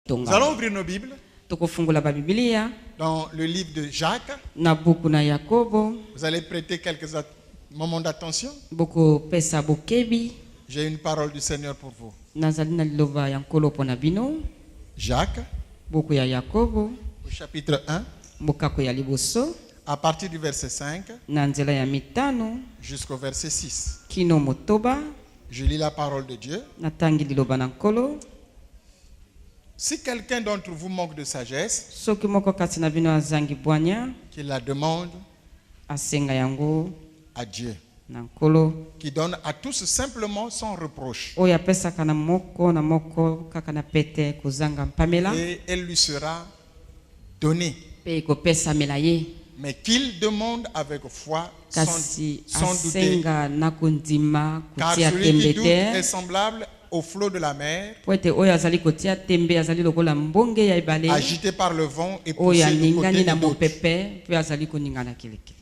Nous allons ouvrir nos Bibles dans le livre de Jacques. Vous allez prêter quelques moments d'attention. J'ai une parole du Seigneur pour vous. Jacques, au chapitre 1, à partir du verset 5 jusqu'au verset 6. Je lis la parole de Dieu. Si quelqu'un d'entre vous manque de sagesse, qu'il la demande à Dieu, qui donne à tous simplement sans reproche, et elle lui sera donnée. Mais qu'il demande avec foi sans douter, car celui qui doute est semblable au flot de la mer, agité par le vent et poussé du côté de l'autre.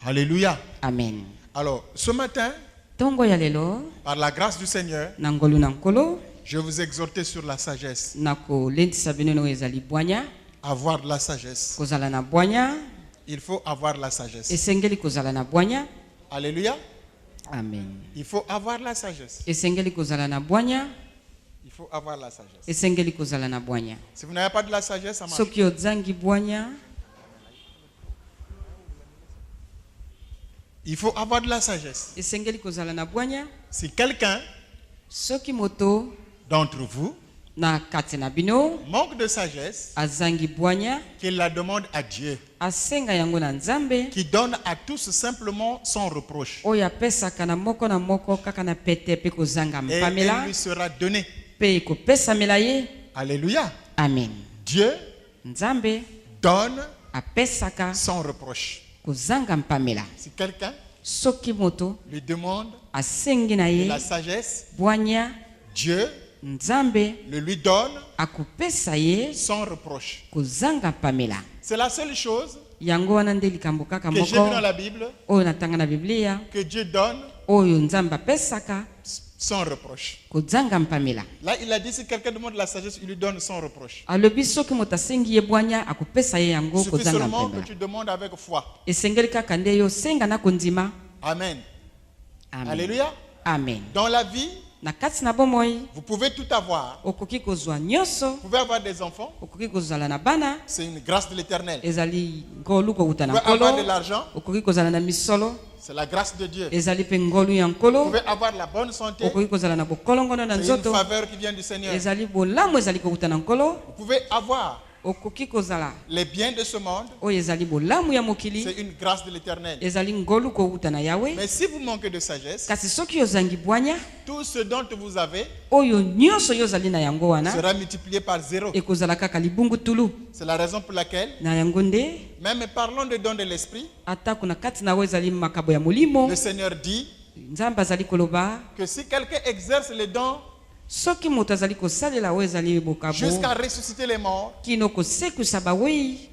Alléluia. Amen. Alors, ce matin, par la grâce du Seigneur, je vais vous exhorter sur la sagesse. Avoir de la sagesse. Il faut avoir la sagesse. Alléluia. Amen. Il faut avoir la sagesse. Il faut avoir la sagesse. Si vous n'avez pas de la sagesse, ça marche. Il faut avoir de la sagesse. Si quelqu'un d'entre vous manque de sagesse, qu'il la demande à Dieu, qui donne à tous simplement sans reproche, et elle lui sera donnée. Alléluia. Amen. Dieu donne sans reproche. Si quelqu'un lui demande de la sagesse, Dieu le lui donne sans reproche. C'est la seule chose que j'ai vue dans la Bible, que Dieu donne sans reproche. Là, il a dit si quelqu'un demande de la sagesse, il lui donne sans reproche. Il suffit seulement que tu demandes avec foi. Amen. Alléluia. Amen. Dans la vie, vous pouvez tout avoir. Vous pouvez avoir des enfants. C'est une grâce de l'Éternel. Vous pouvez avoir de l'argent. C'est la grâce de Dieu. Vous pouvez avoir la bonne santé. C'est une faveur qui vient du Seigneur. Vous pouvez avoir les biens de ce monde. C'est une grâce de l'Éternel. Mais si vous manquez de sagesse, tout ce dont vous avez sera multiplié par 0. C'est la raison pour laquelle, même parlant des dons de l'esprit, le Seigneur dit que si quelqu'un exerce les dons jusqu'à ressusciter les morts,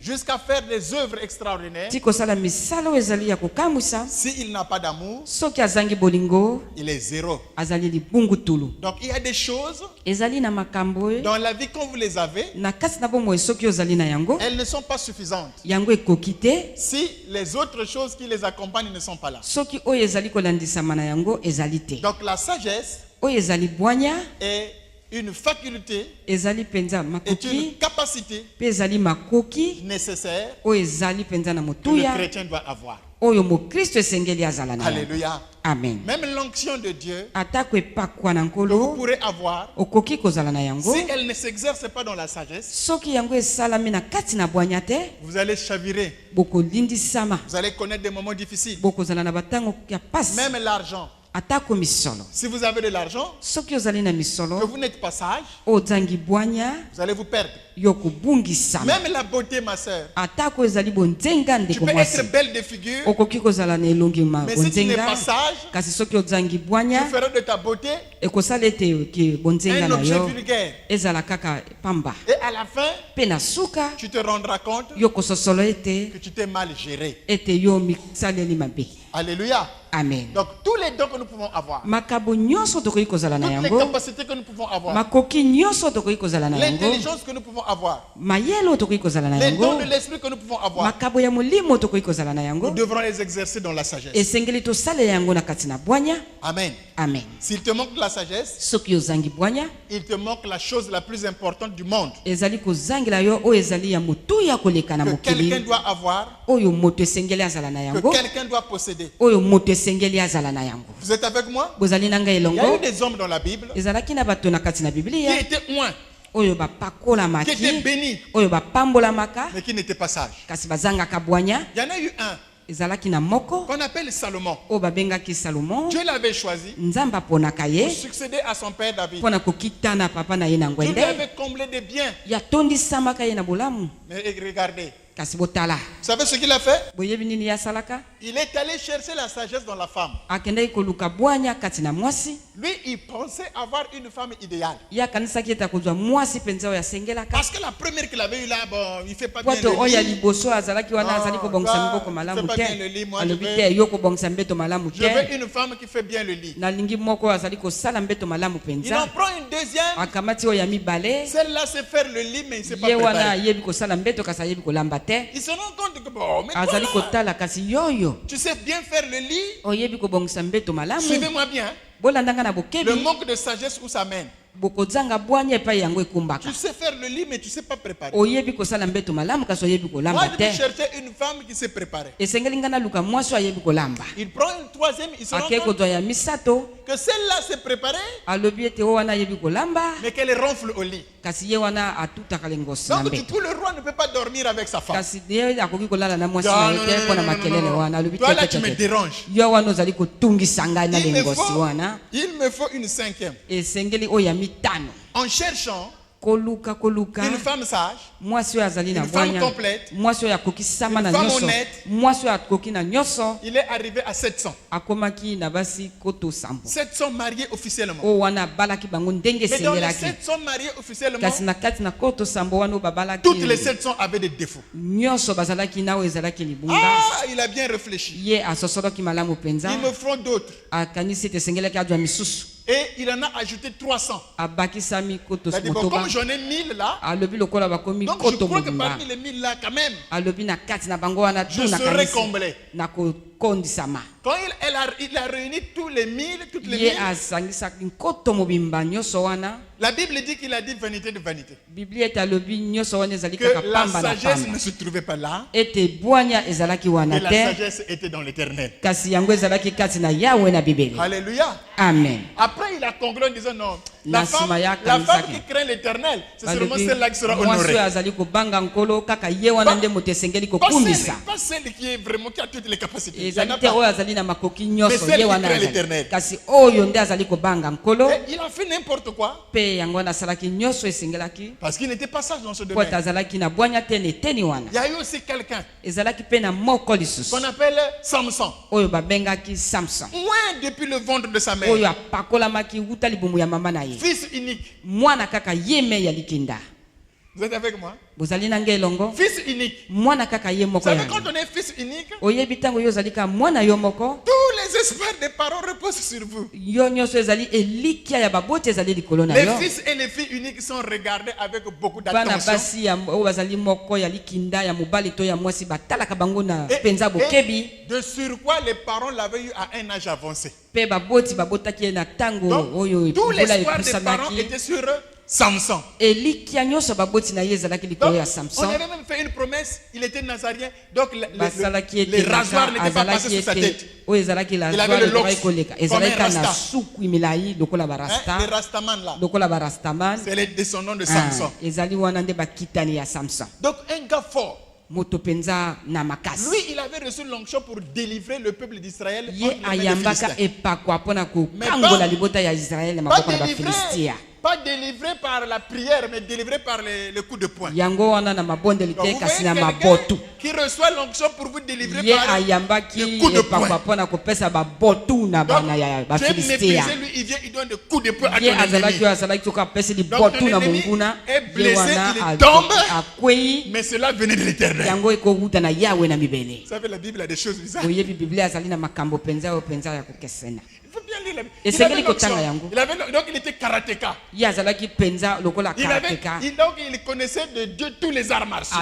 jusqu'à faire des œuvres extraordinaires, s'il n'a pas d'amour, il est 0. Donc il y a des choses dans la vie, quand vous les avez, elles ne sont pas suffisantes si les autres choses qui les accompagnent ne sont pas là. Donc la sagesse est une faculté, est une capacité nécessaire que le chrétien doit avoir. Alléluia. Amen. Même l'onction de Dieu que vous pourrez avoir, si elle ne s'exerce pas dans la sagesse, vous allez chavirer. Vous allez connaître des moments difficiles. Même l'argent. Si vous avez de l'argent, que vous n'êtes pas sage, vous allez vous perdre. Même la beauté, ma soeur. Tu peux être belle de figure, mais si tu n'es pas sage, tu feras de ta beauté un objet vulgaire. Et à la fin, tu te rendras compte que tu t'es mal géré. Alléluia. Amen. Donc tous les dons que nous pouvons avoir, toutes les capacités que nous pouvons avoir, l'intelligence que nous pouvons avoir, les dons de l'esprit que nous pouvons avoir, nous devrons les exercer dans la sagesse. Amen. Amen. S'il te manque la sagesse, il te manque la chose la plus importante du monde que quelqu'un doit avoir, que quelqu'un doit posséder. Vous êtes avec moi? Il y a eu des hommes dans la Bible qui étaient loin, qui étaient bénis, mais qui n'étaient pas sages. Il y en a eu un qu'on appelle Salomon. Dieu l'avait choisi pour succéder à son père David. Dieu lui avait comblé des biens. Mais regardez, vous savez ce qu'il a fait? Il est allé chercher la sagesse dans la femme. Lui, il pensait avoir une femme idéale. Parce que la première qu'il avait eue là, bon, il ne fait pas bien le lit. Il fait pas bien le lit. Moi, je veux une femme qui fait bien le lit. Il en prend une deuxième. Celle-là sait faire le lit, mais il ne sait pas préparer. Ils se rendent compte que bon, mais toi, tu sais bien faire le lit. Suivez-moi bien. Le manque de sagesse où ça mène. Tu sais faire le lit, mais tu ne sais pas préparer. Moi, je vais chercher une femme qui sait préparer. Il prend une troisième, il se rend compte que celle-là sait préparer, mais qu'elle ronfle au lit. Donc, du coup, le roi ne peut pas dormir avec sa femme. Toi, là, tu me déranges. Il me faut une cinquième. En cherchant une femme sage, une femme complète, une femme honnête, il est arrivé à 700. 700 mariés officiellement. Mais dans les 700 mariés officiellement, toutes les 700 avaient des défauts. Ah, il a bien réfléchi. Il me faut d'autres. Et il en a ajouté 300. C'est-à-dire, bon, comme j'en ai 1000 là, donc je crois que parmi les 1000 là, quand même, je serai comblé. Quand il a réuni tous les 1000, toutes les 1000, la Bible dit qu'il a dit vanité de vanité. Que la sagesse ne se trouvait pas là. Et la sagesse était dans l'éternel. Alléluia. Amen. Après, il a conclu en disant non. La femme qui craint l'éternel, c'est seulement celle-là qui sera honorée. Pas celle qui est vraiment qui a toutes les capacités. Mais celle qui craint l'éternel. Il a fait n'importe quoi. Parce qu'il n'était pas sage dans ce domaine. Il y a eu aussi quelqu'un qu'on appelle Samson. Loin depuis le ventre de sa mère. Fils unique. Vous êtes avec moi? Fils unique. Vous savez, quand on est fils unique, tous les espoirs des parents reposent sur vous. Les fils et les filles uniques sont regardés avec beaucoup d'attention. Et de surcroît, les parents l'avaient eu à un âge avancé. Donc, tout l'espoir des parents était sur Samson. Donc, on avait même fait une promesse, il était nazarien, donc les rasoirs n'étaient pas passés sur sa tête. Il avait le lox comme un rasta. Les rastaman là, c'est les descendants de Samson. Donc un gars fort. Lui, il avait reçu l'onction pour délivrer le peuple d'Israël contre les Philistins. Pas délivré par la prière, mais délivré par le coup de poing. Donc, vous voyez quelqu'un qui reçoit l'onction pour vous délivrer par le coup de poing. Donc, Dieu méprisé, lui, il vient, il donne des coups de poing à ton ennemi. Donc, ton ennemi est blessé, il tombe, mais cela venait de l'éternel. Vous savez, la Bible a des choses bizarres. Il faut bien lire Donc il était karatéka. Donc il connaissait de Dieu tous les arts martiaux.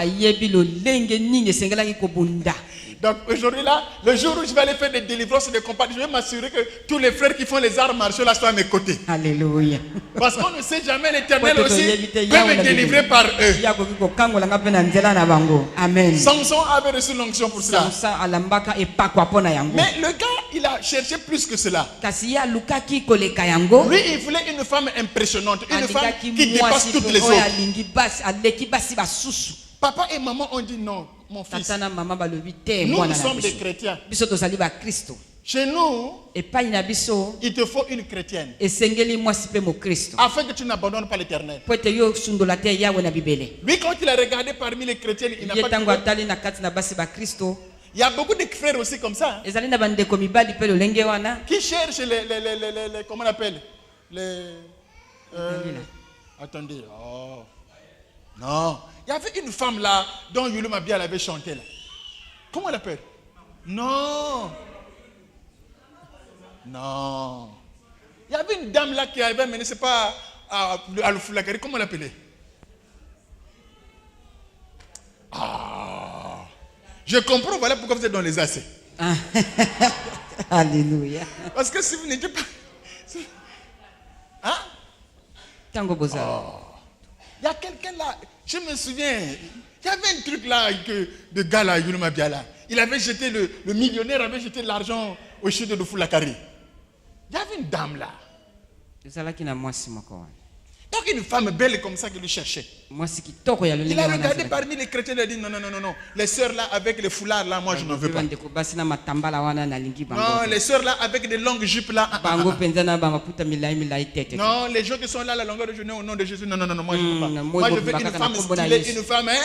Donc aujourd'hui là, le jour où je vais aller faire des délivrances et des combats, je vais m'assurer que tous les frères qui font les arts martiaux là soient à mes côtés. Alléluia. Parce qu'on ne sait jamais, l'Éternel aussi peut me délivrer par eux. Amen. Samson avait reçu l'onction pour cela. Mais le gars, il a cherché plus que cela. Lui, il voulait une femme impressionnante, une femme qui dépasse toutes les autres. Papa et maman ont dit non, mon fils. Nous sommes des chrétiens. Chez nous, il te faut une chrétienne. Afin que tu n'abandonnes pas l'Éternel. Lui, quand il a regardé parmi les chrétiens, il n'a pas trouvé. Il y a beaucoup de frères aussi comme ça. Qui cherchent les comment on appelle attendez. Oh. Non. Il y avait une femme là dont Yulu Mabia avait chanté là. Comment elle appelle? Non. Non. Il y avait une dame là qui avait mené, c'est pas à l'Oufulakari, comment elle appelait? Ah. Je comprends, voilà pourquoi vous êtes dans les AC. Alléluia. Parce que si vous n'étiez pas. Hein? Tango Boza. Il y a quelqu'un là, je me souviens, il y avait un truc là, de gars là, Yulu Mabia là. Il avait jeté, le millionnaire avait jeté de l'argent au chute de Foulakari. Il y avait une dame là. Donc une femme belle comme ça qui lui cherchait. Il a regardé parmi les chrétiens et il a dit non. Les sœurs là avec les foulards là, moi je ne veux pas. Non, les sœurs là avec des longues jupes là. Non, les gens qui sont là à la longueur de journée au nom de Jésus. Non, moi je ne veux pas. Moi je veux une femme stylée, une femme, hein,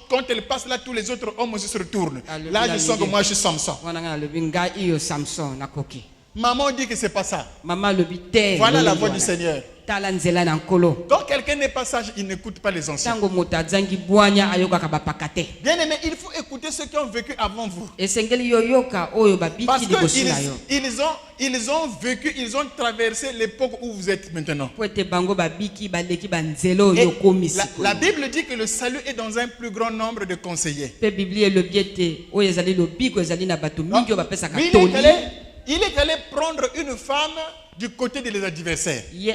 quand elle passe là, tous les autres hommes aussi se retournent. Là je sens que moi je suis Samson. Maman dit que c'est pas ça. Voilà la voix du Seigneur. Quand quelqu'un n'est pas sage, il n'écoute pas les anciens. Bien aimé, il faut écouter ceux qui ont vécu avant vous. Parce qu'ils ont vécu, ils ont traversé l'époque où vous êtes maintenant. Et la Bible dit que le salut est dans un plus grand nombre de conseillers. Il est allé prendre une femme du côté des adversaires. Le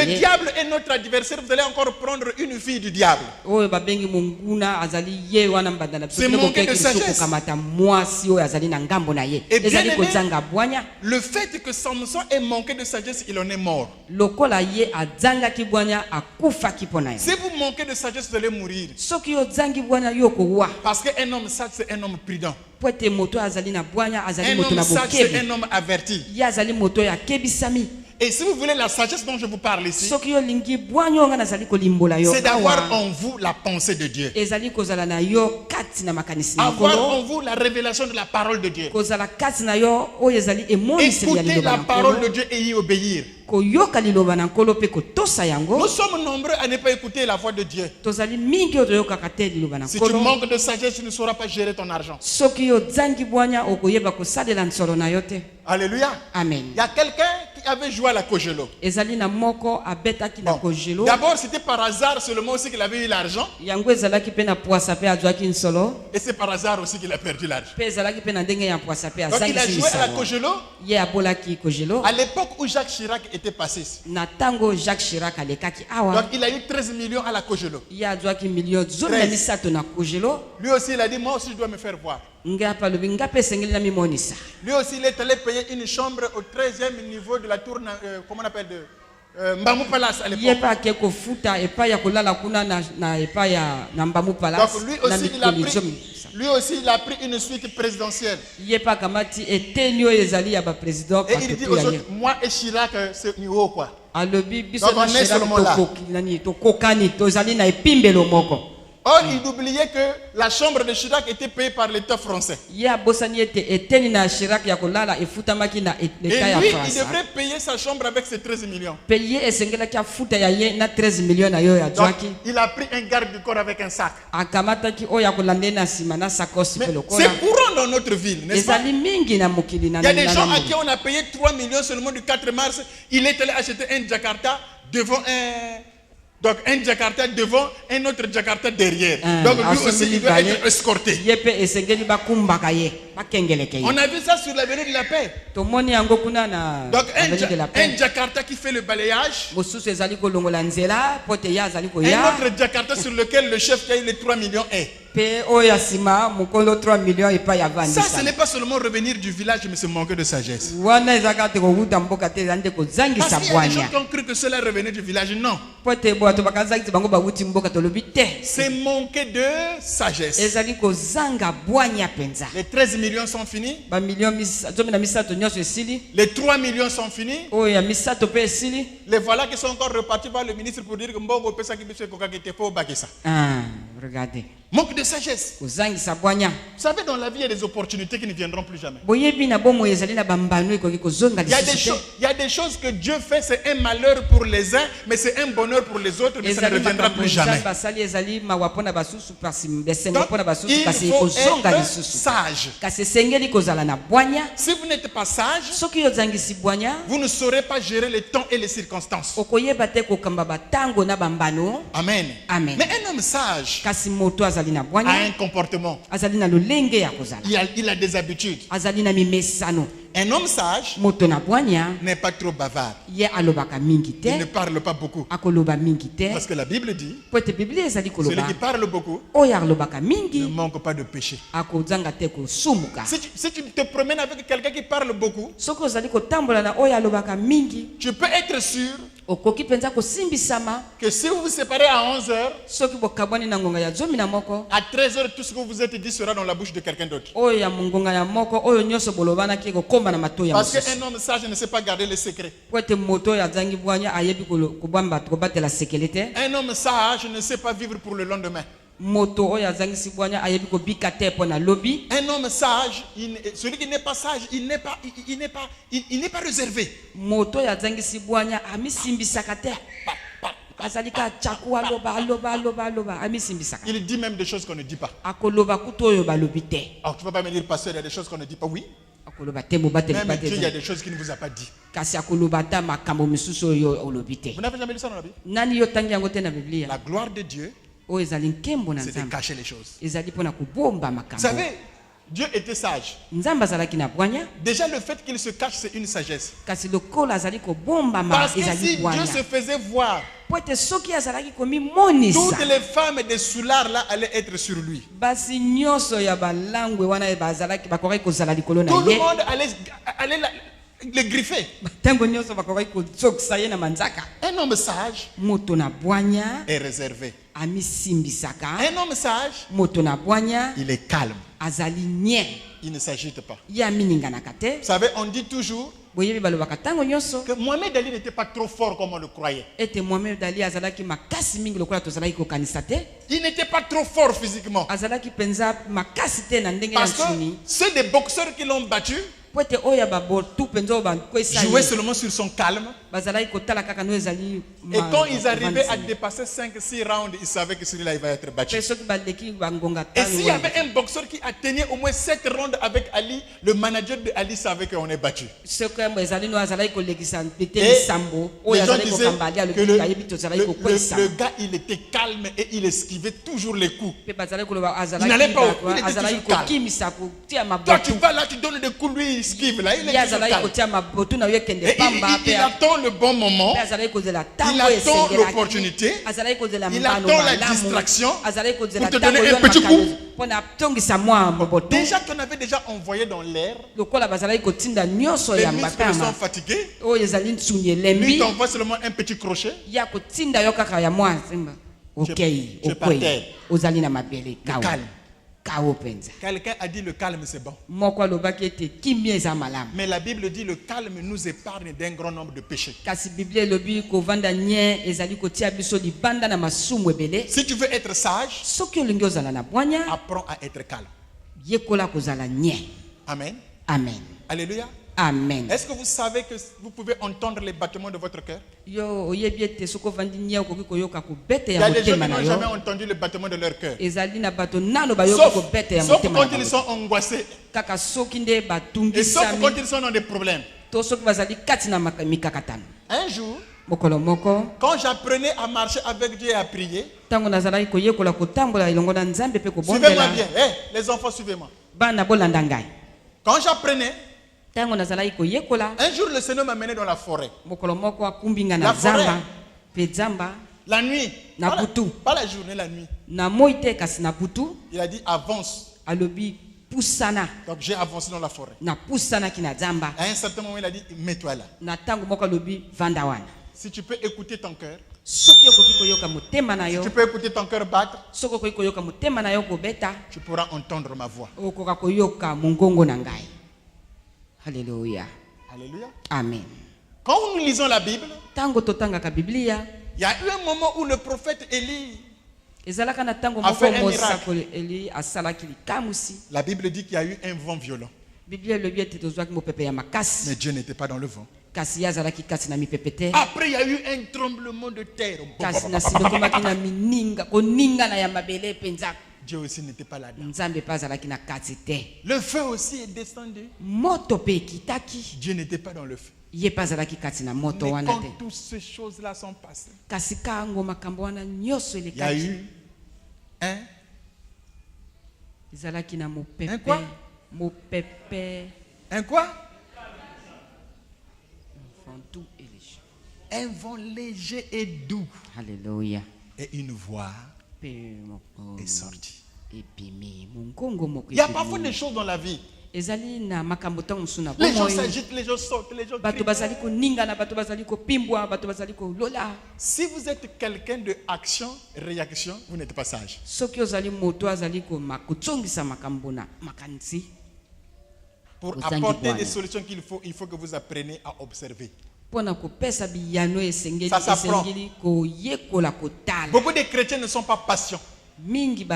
diable est notre adversaire. Vous allez encore prendre une fille du diable. C'est manquer de sagesse. Et bien aimé, le fait que Samson ait manqué de sagesse, il en est mort. Si vous manquez de sagesse, vous allez mourir. Parce qu'un homme sage, c'est un homme prudent. Un homme sage, c'est un homme averti. Et si vous voulez la sagesse dont je vous parle ici, c'est d'avoir en vous la pensée de Dieu. Avoir en vous la révélation de la parole de Dieu. Écoutez la parole de Dieu et y obéir. Nous sommes nombreux à ne pas écouter la voix de Dieu. Si tu manques de sagesse, tu ne sauras pas gérer ton argent. Alléluia. Amen. Il y a quelqu'un qui avait joué à la Kojelo. D'abord, c'était par hasard seulement aussi qu'il avait eu l'argent. Et c'est par hasard aussi qu'il a perdu l'argent. Donc il a joué à la Kojelo. À l'époque où Jacques Chirac était passé ici. Donc il a eu 13 millions à la Kojelo. Lui aussi il a dit, moi aussi je dois me faire voir. Lui aussi il est allé payer une chambre au 13e niveau de la tour, comment on appelle, de Mbamou Palace à l'époque. Donc lui aussi il a pris une suite présidentielle. Et il dit aux autres, moi et Chirac c'est niveau quoi. Donc on est seulement là. Or, il oubliait que la chambre de Chirac était payée par l'État français. Et lui, il devrait payer sa chambre avec ses 13 millions. Donc, il a pris un garde du corps avec un sac. C'est courant dans notre ville, n'est-ce pas? Il y a des gens à qui on a payé 3 millions seulement du 4 mars. Il est allé acheter un Jakarta devant donc un Jakarta devant un autre Jakarta derrière. Donc lui aussi il doit être escorté. On a vu ça sur l'avenue de la Paix. Donc un Jakarta qui fait le balayage. Un autre Jakarta sur lequel le chef qui a eu les 3 millions est. Ça, ce n'est pas seulement revenir du village, mais c'est manquer de sagesse. Parce qu'il y a des gens qui ont cru que cela revenait du village. Non. C'est manquer de sagesse. Les 13 millions sont finis. Les 3 millions sont finis. Les voilà qui sont encore repartis par le ministre pour dire que regardez. Manque de sagesse. Vous savez, dans la vie, il y a des opportunités qui ne viendront plus jamais. Il y a des choses que Dieu fait, c'est un malheur pour les uns, mais c'est un bonheur pour les autres, mais ça ne reviendra plus jamais. Donc, il faut être sage. Si vous n'êtes pas sage, vous ne saurez pas gérer les temps et les circonstances. Amen. Amen. Mais un homme sage a un comportement. Il a des habitudes. Un homme sage n'est pas trop bavard. Il ne parle pas beaucoup. Parce que la Bible dit celui qui parle beaucoup ne manque pas de péché. Si tu te promènes avec quelqu'un qui parle beaucoup, tu peux être sûr que si vous vous séparez à 11h, à 13h, tout ce que vous êtes dit sera dans la bouche de quelqu'un d'autre. Parce qu'un homme sage ne sait pas garder les secrets. Un homme sage ne sait pas vivre pour le lendemain. Un homme sage, celui qui n'est pas sage, il n'est pas réservé. Il dit même des choses qu'on ne dit pas. Alors tu ne vas pas me dire, pasteur, il y a des choses qu'on ne dit pas. Oui. Même Dieu, il y a des choses qu'il ne vous a pas dit. Vous n'avez jamais lu ça dans la Bible? La gloire de Dieu, c'est de cacher les choses. Vous savez, Dieu était sage. Déjà le fait qu'il se cache, c'est une sagesse. Parce que si Dieu se faisait voir, toutes les femmes des soulards là allaient être sur lui. Tout le monde allait le griffer. Un homme sage est réservé. Un homme sage, il est calme. Il ne s'agite pas. Vous savez, on dit toujours que Mohamed Ali n'était pas trop fort comme on le croyait. Il n'était pas trop fort physiquement. Parce que ceux des boxeurs qui l'ont battu jouaient seulement sur son calme. Et quand ils arrivaient à dépasser 5-6 rounds, ils savaient que celui-là il va être battu. Et s'il y avait un boxeur qui atteignait au moins 7 rounds avec Ali, le manager de Ali savait qu'on est battu. Et les gens disaient que le gars il était calme et il esquivait toujours les coups. Il n'allait pas au coup, il était toujours calme. Toi tu vas là, tu donnes des coups, lui il esquive là, il est toujours calme. Et il attend le bon moment, il attend l'opportunité, il attend la distraction pour te donner un petit coup. Déjà qu'on avait déjà envoyé dans l'air, les muscles sont fatigués, lui t'envoie seulement un petit crochet. Tu es par terre. Calme. Quelqu'un a dit le calme c'est bon. Mais la Bible dit le calme nous épargne d'un grand nombre de péchés. Si tu veux être sage, apprends à être calme. Amen. Amen. Alléluia. Amen. Est-ce que vous savez que vous pouvez entendre les battements de votre cœur? Il y a des gens qui n'ont jamais entendu le battement de leur cœur. Sauf quand ils sont angoissés. Et sauf quand ils sont dans des problèmes. Un jour, quand j'apprenais à marcher avec Dieu et à prier, suivez-moi bien. Hey, les enfants, suivez-moi. Quand j'apprenais, un jour le Seigneur m'a mené dans la forêt. La forêt. La nuit. Pas la journée, la nuit. Il a dit avance. Donc j'ai avancé dans la forêt. À un certain moment, il a dit mets-toi là. Si tu peux écouter ton cœur, si tu peux écouter ton cœur battre, tu pourras entendre ma voix. Alléluia. Alléluia. Amen. Quand nous lisons la Bible, il y a eu un moment où le prophète Élie a fait un miracle. La Bible dit qu'il y a eu un vent violent. Mais Dieu n'était pas dans le vent. Après, il y a eu un tremblement de terre. Dieu aussi n'était pas là-dedans. Le feu aussi est descendu. Dieu n'était pas dans le feu. Mais quand toutes ces choses-là sont passées, il y a eu un quoi? Un quoi? Un vent léger et doux. Alléluia. Et une voix est sortie. Il y a parfois des choses dans la vie. Les gens s'agitent, les gens sautent, les gens crient. Si vous êtes quelqu'un de action, réaction, vous n'êtes pas sage. Pour apporter des solutions qu'il faut, il faut que vous appreniez à observer. Ça s'apprend. Beaucoup de chrétiens ne sont pas patients. Et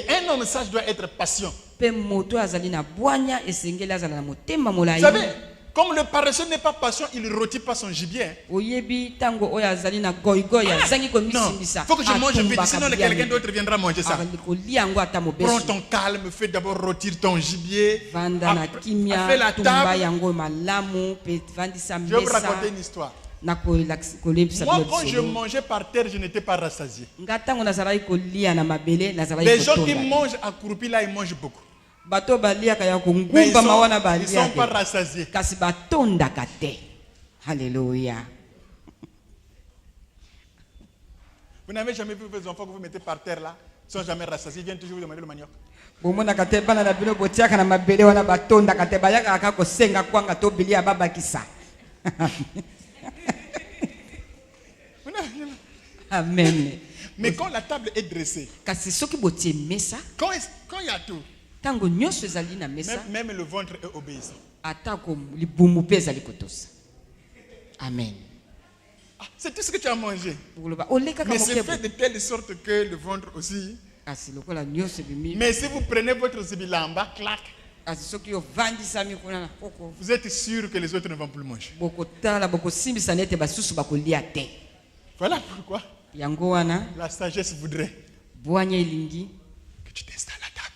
un homme sage doit être patient. Vous savez, comme le paresseux n'est pas patient, il ne rôtit pas son gibier. Non, il faut que je mange vite, sinon quelqu'un d'autre viendra manger ça. Prends ton calme, fais d'abord rôtir ton gibier. Fais la table. Je vais vous raconter une histoire. Moi, quand je mangeais par terre, je n'étais pas rassasié. Les gens qui mangent accroupis là, ils mangent beaucoup. Mais ils ne sont pas rassasiés. Alléluia. Vous n'avez jamais vu vos enfants que vous mettez par terre là, ils ne sont jamais rassasiés, ils viennent toujours vous demander le manioc. Amen. Mais quand la table est dressée, quand il y a tout, même le ventre est obéissant. Amen. C'est tout ce que tu as mangé. Mais c'est fait de telle sorte que le ventre aussi. Mais si vous prenez votre zibilamba, clac, vous êtes sûr que les autres ne vont plus manger. Voilà pourquoi la sagesse voudrait que tu t'installes à table.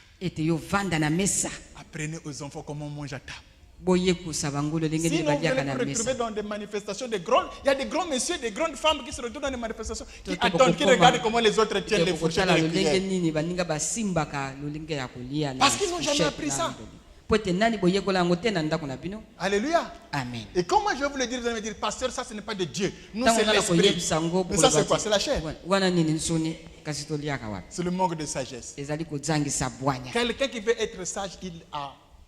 Apprenez aux enfants comment on mange à table. Sinon, vous allez vous retrouver dans des manifestations. Il y a des grands messieurs, des grandes femmes qui se retrouvent dans des manifestations, qui attendent, qui regardent comment les autres tiennent les fourchettes et les cuillères. Parce qu'ils n'ont jamais appris ça. Alléluia. Amen. Et comme moi je vais vous le dire, vous allez me dire, pasteur, ça ce n'est pas de Dieu. Nous c'est l'esprit. Mais ça c'est quoi? C'est la chair. C'est le manque de sagesse. Quelqu'un qui veut être sage,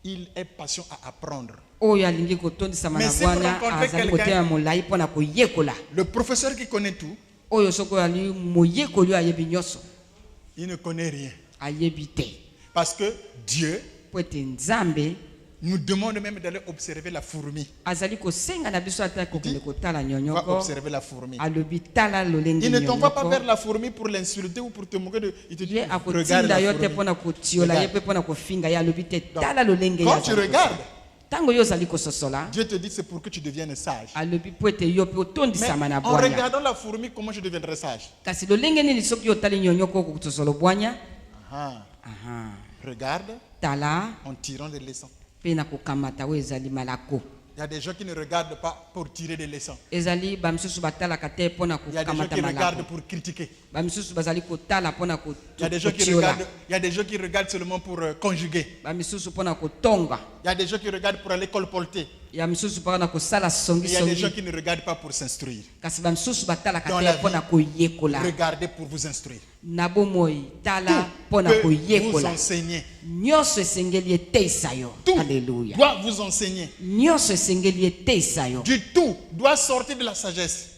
il est patient à apprendre. Mais si vous rencontrez quelqu'un, le professeur qui connaît tout, il ne connaît rien. Parce que Dieu nous demande même d'aller observer la fourmi. On va observer la fourmi. Il ne t'envoie pas vers la fourmi pour l'insulter ou pour te moquer de... Il te dit, regarde la fourmi. Quand tu regardes, Dieu te dit c'est pour que tu deviennes sage. Mais en regardant la fourmi, comment je deviendrai sage? Regarde en tirant des leçons. Il y a des gens qui ne regardent pas pour tirer des leçons. Il y a des gens qui regardent pour critiquer. Il y a des gens qui regardent seulement pour conjuguer. Il y a des gens qui regardent pour aller colporter. Il y a des gens qui ne regardent pas pour s'instruire. Dans la vie, regardez pour vous instruire. Tout peut vous enseigner. Tout doit vous enseigner. Du tout doit sortir de la sagesse.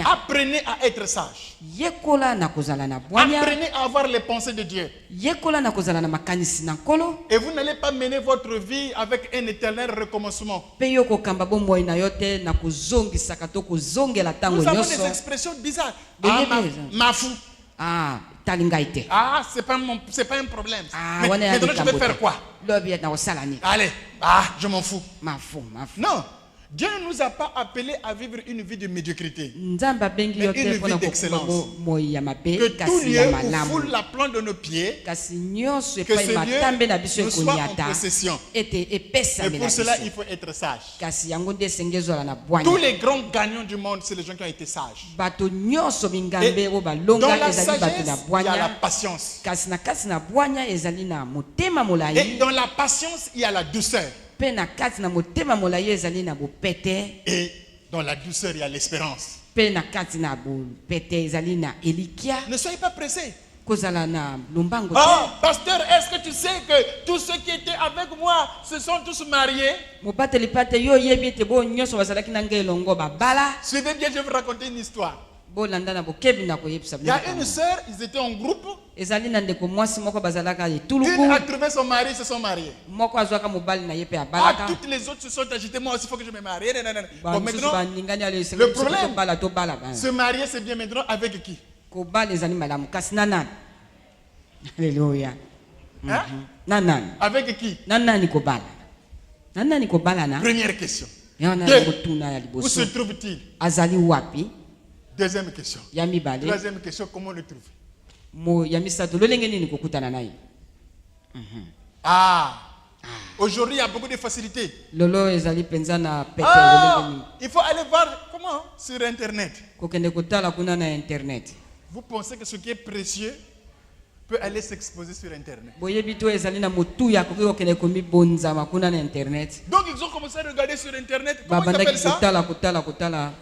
Apprenez à être sage. Apprenez à avoir les pensées de Dieu. Et vous n'allez pas mener votre vie avec un éternel recommencement. Nous avons des expressions bizarres. Ma fou. C'est pas un problème. Mais maintenant je vais faire quoi? Allez, je m'en fous. Non. Dieu ne nous a pas appelés à vivre une vie de médiocrité, mais une vie d'excellence. Que tout lieu où foule la plante de nos pieds, que ce lieu nous soit en possession. Et pour cela, il faut être sage. Tous les grands gagnants du monde, c'est les gens qui ont été sages. Et dans la sagesse, il y a la patience. Et dans la patience, il y a la douceur. Et dans la douceur, il y a l'espérance. Ne soyez pas pressés. Pasteur, est-ce que tu sais que tous ceux qui étaient avec moi se sont tous mariés? Suivez bien, je vais vous raconter une histoire. Il y a une sœur, ils étaient en groupe. Une a trouvé son mari, ils se sont mariés. Toutes les autres se sont agitées. Moi aussi, il faut que je me marie. Bon, maintenant, le problème, se marier, c'est bien maintenant avec qui? Alléluia. Avec qui? Première question. Où se trouve-t-il? Deuxième question. Troisième question, comment on le trouve? Aujourd'hui, il y a beaucoup de facilités. Il faut aller voir comment? Sur Internet. Vous pensez que ce qui est précieux peut aller s'exposer sur Internet. Donc, ils ont commencé à regarder sur Internet. Comment on appelle ça?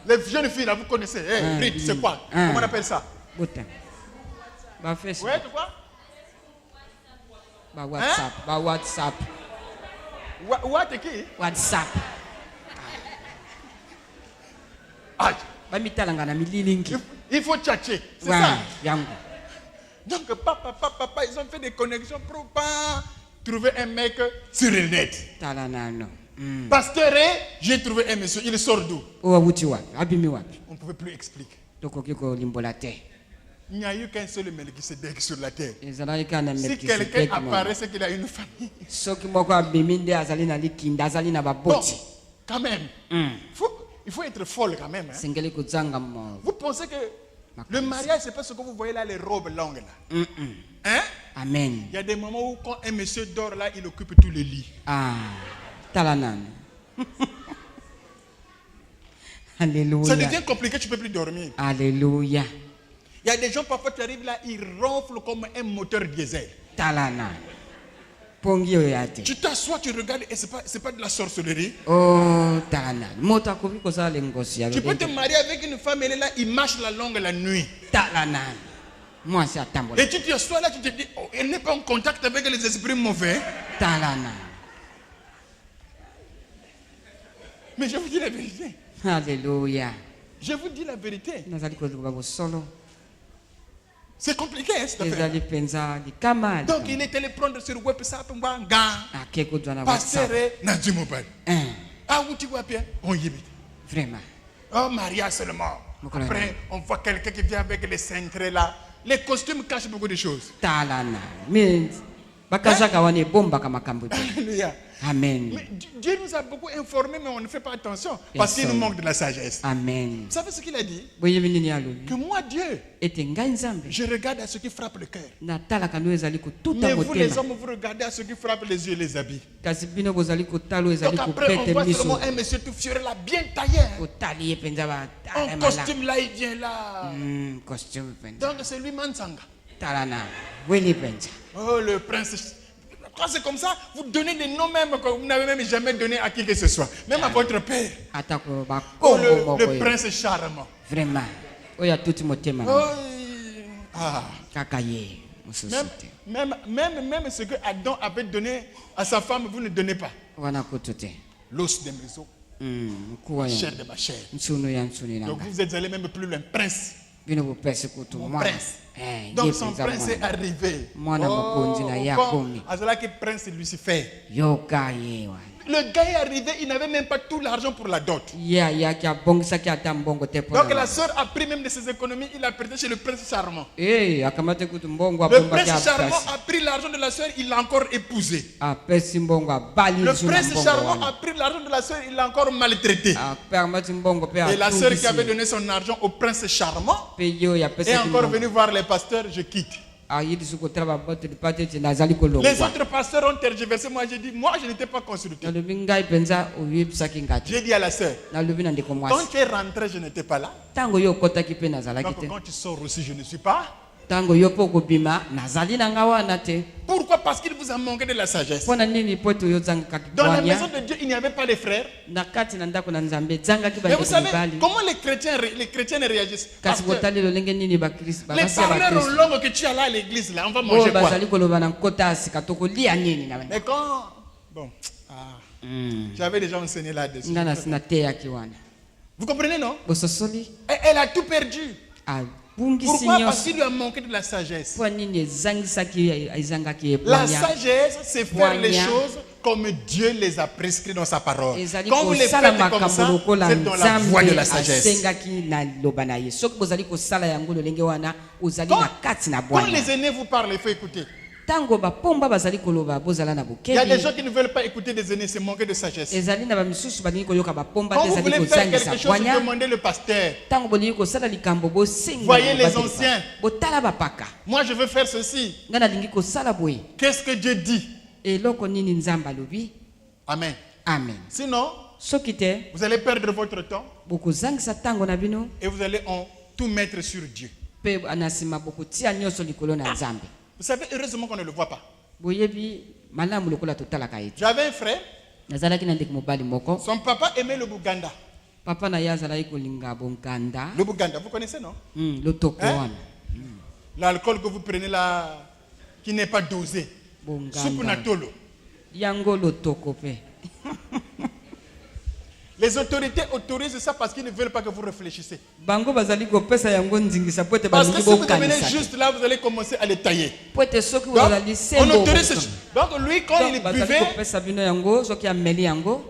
Les jeunes filles, là, vous connaissez. Rite, c'est quoi? Comment on appelle ça? Ouais, c'est quoi? WhatsApp. What qui? WhatsApp. Il faut tchatcher. C'est ça. Donc, papa, ils ont fait des connexions pour pas trouver un mec sur le net. Pasteur, j'ai trouvé un monsieur, il sort d'où? On ne pouvait plus expliquer. Il n'y a eu qu'un seul Melchisedec sur la terre. Si quelqu'un apparaît, c'est qu'il a une famille. Bon, quand même, il faut être folle quand même. Vous pensez que le mariage, c'est pas ce que vous voyez là, les robes longues là. Hein? Amen. Il y a des moments où quand un monsieur dort là, il occupe tous les lits. Alléluia. Ça devient compliqué, tu ne peux plus dormir. Alléluia. Il y a des gens, parfois tu arrives là, ils ronflent comme un moteur diesel. Tu t'assois, tu regardes et c'est pas de la sorcellerie. Tu peux te marier avec une femme, elle est là, il marche la longue la nuit. Et tu t'assois là, tu te dis, oh, elle n'est pas en contact avec les esprits mauvais. Mais je vous dis la vérité. Alléluia. Je vous dis la vérité. C'est compliqué, hein, cette affaire. Donc il est allé prendre sur WhatsApp, pasteur, ah, où tu vois bien? On y est. Vraiment. Oh, Maria seulement. Après, on voit quelqu'un qui vient avec les cintrés là. Les costumes cachent beaucoup de choses. Alléluia. Amen. Mais Dieu nous a beaucoup informés, mais on ne fait pas attention parce qu'il nous manque de la sagesse. Amen. Vous savez ce qu'il a dit? Que moi, Dieu, je regarde à ce qui frappe le cœur. Mais vous, les hommes, vous regardez à ce qui frappe les yeux et les habits. Donc après, on voit seulement un monsieur tout fier là, bien taillé. En costume là, il vient là. Donc c'est lui Mansanga. Oh, le prince. Quand c'est comme ça, vous donnez des noms même que vous n'avez même jamais donné à qui que ce soit. Même à votre père. Oh, le prince charmant. Vraiment. Oh, ah. Même ce que Adam avait donné à sa femme, vous ne donnez pas. L'os de mes os. La chair de ma chair. Donc vous êtes allé même plus loin. Prince. Mon prince. Donc son prince est arrivé. Alors que prince Lucifer. Le gars est arrivé, il n'avait même pas tout l'argent pour la dot. Donc la soeur a pris même de ses économies, il a prêté chez le prince charmant. Le prince charmant a pris l'argent de la soeur, il l'a encore épousé. Le prince charmant a pris l'argent de la soeur, il l'a encore maltraité. Et la soeur qui avait donné son argent au prince charmant est encore venue voir les pasteurs, je quitte. Les autres pasteurs ont tergiversé. Moi, j'ai dit, moi, je n'étais pas consulté. J'ai dit à la sœur, quand tu es rentré, je n'étais pas là. Donc, quand tu sors aussi, je ne suis pas. Pourquoi? Parce qu'il vous a manqué de la sagesse. Dans la maison de Dieu, il n'y avait pas de frères. Mais vous savez, comment les chrétiens réagissent? Les parleurs longues que tu as là à l'église, là, on va manger quoi? Mais quand... Bon, j'avais déjà enseigné là-dessus. Vous comprenez, non? Elle a tout perdu. Pourquoi? Parce qu'il lui a manqué de la sagesse. La sagesse, c'est faire les choses comme Dieu les a prescrites dans sa parole. Quand vous les faites comme ça, c'est dans la voie de la sagesse. Quand les aînés vous parlent, il faut écouter. Il y a des gens qui ne veulent pas écouter des aînés, c'est manquer de sagesse. Quand vous voulez faire quelque chose, demandez le pasteur. Voyez les anciens. Moi, je veux faire ceci. Qu'est-ce que Dieu dit? Amen. Amen. Sinon, vous allez perdre votre temps et vous allez en tout mettre sur Dieu. Vous savez, heureusement qu'on ne le voit pas. J'avais un frère. Son papa aimait le Bouganda. Le Bouganda, vous connaissez, non? Hein? L'alcool que vous prenez là, qui n'est pas dosé. Soupe natolo. Les autorités autorisent ça parce qu'ils ne veulent pas que vous réfléchissez. Parce que si vous devenez juste là, vous allez commencer à les tailler. Donc, on autorise ce... Donc lui, quand il buvait,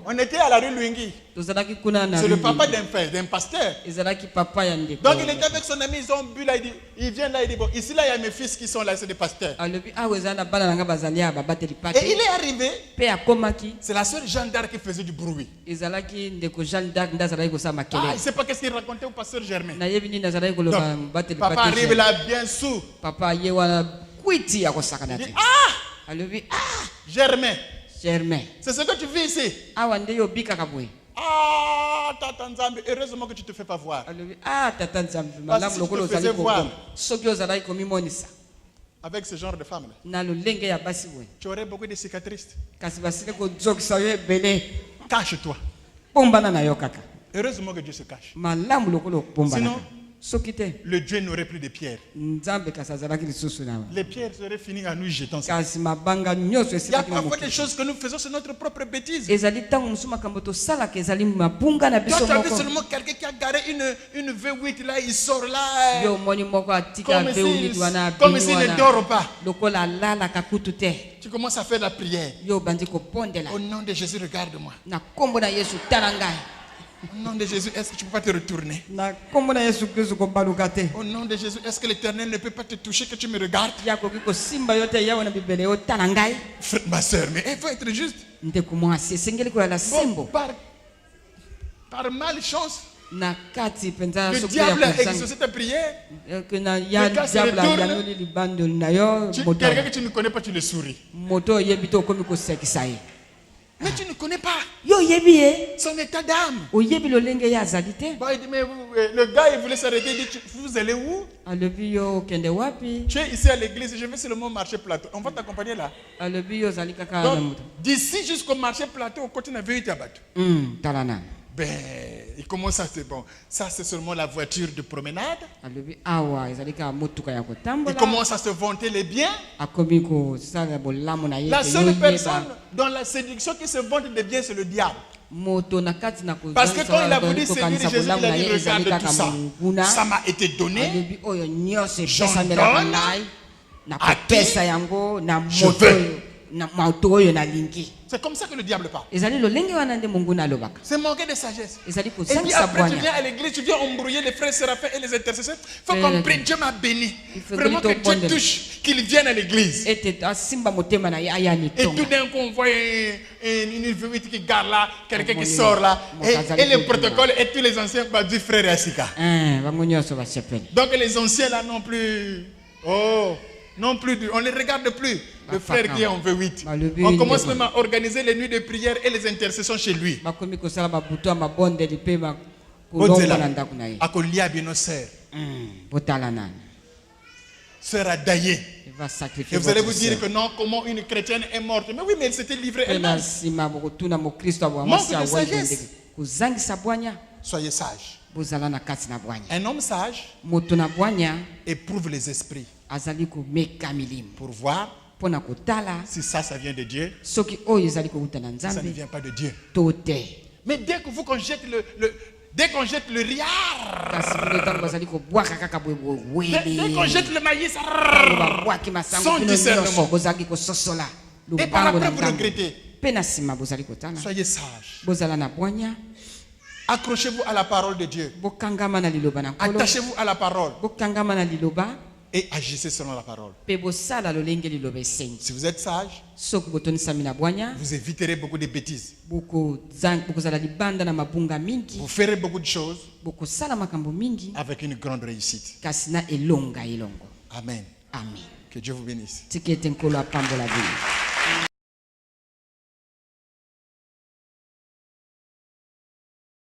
on était à la rue Luingi. C'est le papa d'un pasteur. Donc il était avec son ami, ils ont bu là, il vient là, il dit, bon, ici là, il y a mes fils qui sont là, c'est des pasteurs. Et il est arrivé, c'est la sœur Jeanne d'Arc qui faisait du bruit. Il ne sait pas qu'est-ce qu'il racontait au pasteur Germain. Donc, papa arrive là bien sous. Il dit, Germain, c'est ce que tu vis ici. Ah, Tata Nzambe, heureusement que tu ne te fais pas voir. Parce que si tu te faisais voir avec ce genre de femme-là, tu aurais beaucoup de cicatrices. Cache-toi. Heureusement que Dieu se cache. Sinon, le Dieu n'aurait plus de pierres. Les pierres seraient finies à nous jetant ça. Il y a parfois des choses que nous faisons, c'est notre propre bêtise. Toi, tu as vu seulement quelqu'un qui a garé une V8 là, il sort là. Comme s'il ne dort pas. Tu commences à faire la prière. Au nom de Jésus, regarde-moi. Au nom de Jésus, est-ce que tu ne peux pas te retourner? Au nom de Jésus, est-ce que l'Éternel ne peut pas te toucher que tu me regardes? Ma soeur, mais il faut être juste. Bon, par malchance, le diable a exaucé ta prière. Quelqu'un que tu ne connais pas, tu le souris. Mais tu ne connais pas son état d'âme. Bon, il dit, mais le gars, il voulait s'arrêter. Il dit, vous allez où? Tu es ici à l'église, je vais seulement marcher plateau. On va t'accompagner là. Donc, d'ici jusqu'au marché plateau, au côté, on avait eu tabac. Ben, il commence à se bon. Ça, c'est seulement la voiture de promenade. Il commence à se vanter les biens. La seule personne dans la séduction qui se vante des biens, c'est le diable. Parce que quand il a voulu séduire Jésus, il a dit, regarde tout ça. Ça m'a été donné. J'en donne à qui je veux. C'est comme ça que le diable parle. C'est manquer de sagesse. Et puis après tu viens à l'église, tu viens embrouiller les frères séraphins et les intercesseurs. Il faut qu'on prie, Dieu m'a béni. Vraiment que Dieu touche, qu'ils viennent à l'église. Et tout d'un coup on voit une V8 qui garde là, quelqu'un qui sort là. Et le protocole et tous les anciens du frère Asika. Donc les anciens là non plus. Oh, non plus, on ne les regarde plus. Le frère qui est en V8. On commence même à organiser les nuits de prière et les intercessions chez lui. Sœur Adaye. Et vous allez vous dire que non, comment une chrétienne est morte. Mais oui, mais elle s'était livrée elle-même. Manque de sagesse. Soyez sages. Un homme sage éprouve les esprits pour voir si ça vient de Dieu, ça ne vient pas de Dieu. Mais dès qu'on jette le riard, dès qu'on jette le maïs, sans discernement, et par après vous regrettez. Soyez sages. Accrochez-vous à la parole de Dieu. Attachez-vous à la parole. Et agissez selon la parole. Si vous êtes sage, vous éviterez beaucoup de bêtises. Vous ferez beaucoup de choses avec une grande réussite. Amen. Amen. Que Dieu vous bénisse.